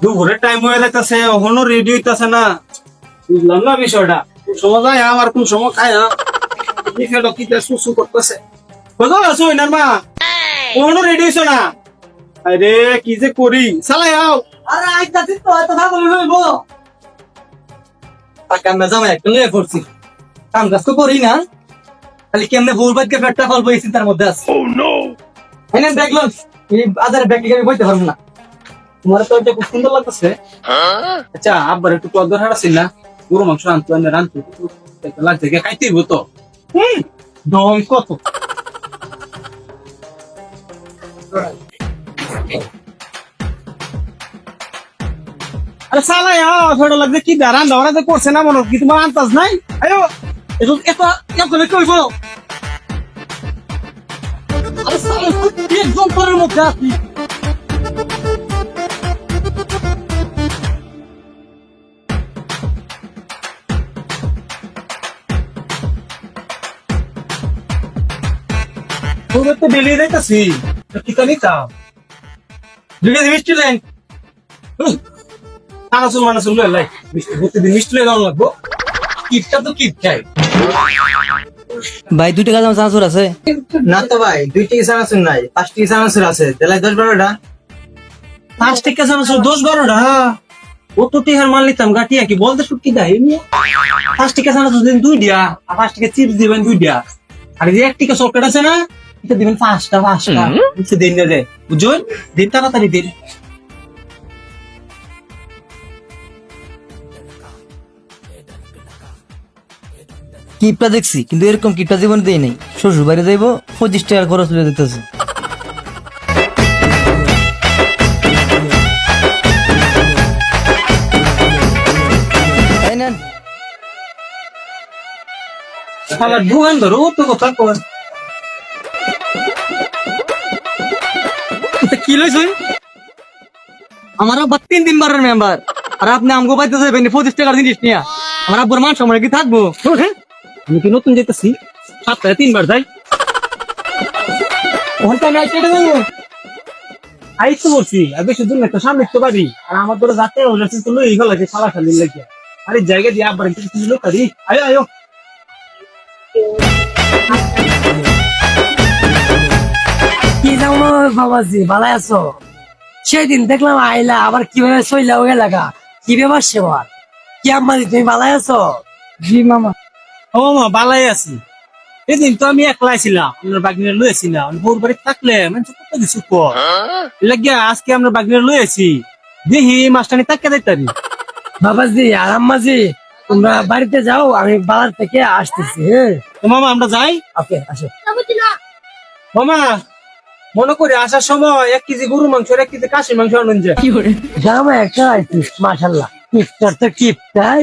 দুপুরের টাইম হয়ে যাইতেছে, এখনো রেডি হইতেছে না। বুঝলাম না বিষয়টা। কোন সময় যায় আমার, কোন সময় খায় সুসু করতেছে। কোথাও আছো না মা? এখনো রেডি হইছো না? আরে কি যে করি, চালাই আও। আরে আইতাছি তো, এত ভাগ লইব টাকা মেজাম একটা লয়ে পড়ছি। কাম কাজ তো করি না, খালি কেমনে ভুল বাদকে পেটটা ফল বই চিন্তার মধ্যে আছে। এনে দেখলো এই বাজারে ব্যাগ আমি বইতে পারবো না। তোমার তো এটা খুব সুন্দর লাগতেছে। আচ্ছা আব্বার একটু কদর হারা ছিল না, গরু মাংস রান্ধতে লাগছে, খাইতে হইব তো। দম কত আরে সালাই ছোট লাগছে, কি দাঁড়ান দাঁড়া যে করছে না মনে কি তোমার আন্দাজ নাই? আয়ো কইব আরে সালে একদম পরের মধ্যে আছি। তোদের তো ডেলি যাইতাছি, কি তো নিতাম মিষ্টি লেন আনাসুল মানাসুল লাই মিষ্টি প্রতিদিন মিষ্টি লে দাম লাগবো। কিপটা তো কিপ চাই। ভাই 2 টাকা দাম চানাচুর আছে? না তো ভাই, 2 টাকা চানাচুর নাই, 5 টাকা চানাচুর আছে। তাহলে 10-12টা। 5 টাকা চানাচুর 10-12টা ও তো টিহার মাল নিতাম গাটিয়া, কি বলতে শুটকি দেয় 5 টাকা চানাচুর দিন 2 দিয়া, আর 5 টাকা চিপস দিবেন 2 দিয়া, আর যে 1 টাকা চকলেট আছে না এটা দিবেন 5টা বুঝছে দিন না যায়, বুঝুন দিন তাড়াতাড়ি দিন। কিপটা দেখছি, কিন্তু এরকম কিপটা জীবনে দেই নাই। শ্বশুর বাড়ি যাইবো, 25 টাকার খরচ হয়ে যেতেছে। আমার দোকান ধরো তো কথা কর। কি লইছুন? আমার আব্বা 3 দিন বারের মেম্বার, আর আপনি আমগো পাইতে যাবেন 25 টাকার জিনিস নিয়া। আমার আব্বুর মান সম্মান কি থাকবো? আমি কি নতুন যেতেছি, সপ্তাহে 3 বার যাই। ওখানটা আমি আইতে যাবো, আইতে বলছি আর বেশি দূর না, একটা সামনে তো বাড়ি, আর আমার ধরো যাতে ওটা তো লই গেল লাগে খালা খালি লাগে। আরে জায়গা দিয়ে আবার কিছু লোক আরি আয়ো আয়ো। কি জানো বাবাজি, ভালো আছো? সেদিন দেখলাম আইলা, আবার কিভাবে চইলাও গেলাগা, কি ব্যাপার সেবার? কি আম্মাজি, তুমি ভালো আছো? জি মামা। ও মামা বালাই আছি। এদিন তো আমি একলাই ছিলাম, আপনার বাগিনা লইছি না, বোর বাড়ি থাকলে মানুষ কত কিছু কর লাগিয়া আজকে আমরা বাগিনা লইছি, দেখি মাস্টানি তাকে দিতারি। বাবাজি আর আম্মাজি, তোমরা বাড়িতে যাও, আমি বাজার থেকে আসতেছি। হ্যাঁ তো মামা আমরা যাই। ওকে, আসো। মামা মনে করি আসার সময় 1 কেজি গরু মাংস আর 1 কেজি কাশি মাংস আনুন যায়। জামা একটা আইছিস, মাশাল্লাহ। কিপটার তো কিপটাই,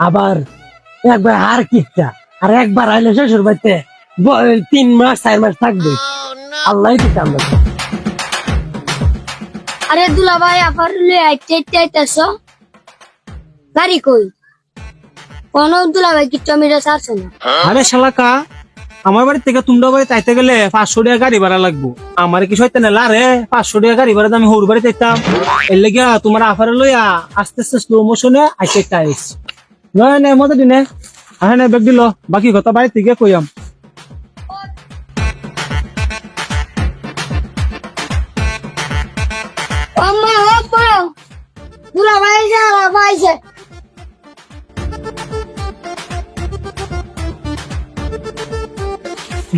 আবার একবার আর কিপটা, আর একবার আইলে শ্বশুর বাড়িতে 3 মাস 4 মাস থাকবে। আল্লাহ দিতে আমরা। আরে দুলা ভাই আবার আইতেছ গাড়ি কই? কোন দুলা ভাই কি টমেটো ছাড়ছে না? আরে শালাকা, আমার বাড়ি থেকে তোমরা বাড়ি তাইতে গেলে 500 টাকা গাড়ি ভাড়া লাগবো। আমার কি শয়তান এলা রে, 500 টাকা গাড়ি ভাড়া আমি হৌর বাড়ি যাইতাম। এর লেগে তোমার আফারে লইয়া আস্তে আস্তে স্লো মোশনে আইতে আইস নয় না মজা দিনে হ্যাঁ না ব্যাগ দিল, বাকি কথা বাড়ি থেকে কইয়াম। আম্মা ও বড় দুলা ভাই যা ভাইছে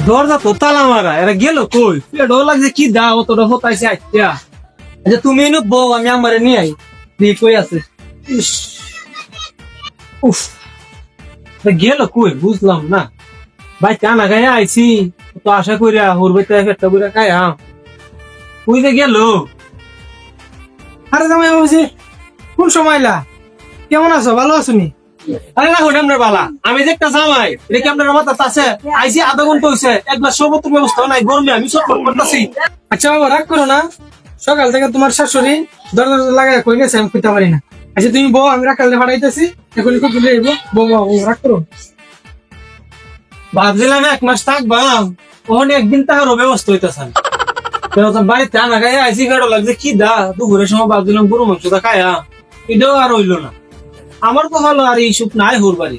দরজা তো তালা মারা, এরা গেল কই? ডর লাগছে কি দা অতটা হতাইছে আইতা। আচ্ছা তুমি এনে বউ, আমি আমারে নিয়ে আই, দিয়ে কই আছে। ইস, উফ, গেল কই বুঝলাম না। ভাই কানা গায়ে আইছি তো আশা করিয়া হোর বাইতে একটা করে খাইয়া কই যে গেল। আরে জামাই বাবুজি, কোন সময়লা? কেমন আছো, ভালো আছো নি? আরে না হইলাম রে বালা, আমি যে একটা জামাই, এটা কি আপনার মাথা আছে? আইছি আধা ঘন্টা হইছে, একবার সর্বত্র ব্যবস্থা নাই, গরমে আমি সব করতেছি। আচ্ছা বাবা রাগ করো না, সকাল থেকে তোমার শাশুড়ি দরজা লাগায় কই গেছে, আমি কইতে পারি না। আচ্ছা তুমি বউ, আমি রাখালে ফাটাইতেছি, এখন খুব ভুলে যাইবো। বউ রাগ করো। ভাবছিলাম 1 মাস থাকবা, ওখানে একদিন তাহারও ব্যবস্থা হইতেছে। বাড়িতে আনা খাইয়া আইসি ফেটো লাগছে কি দা দুপুরের সময় ভাবছিলাম গরু মাংসটা খায়া এটাও আর হইলো না। আমার তো ভালো আর এই সুখ নাই হোর বাড়ি।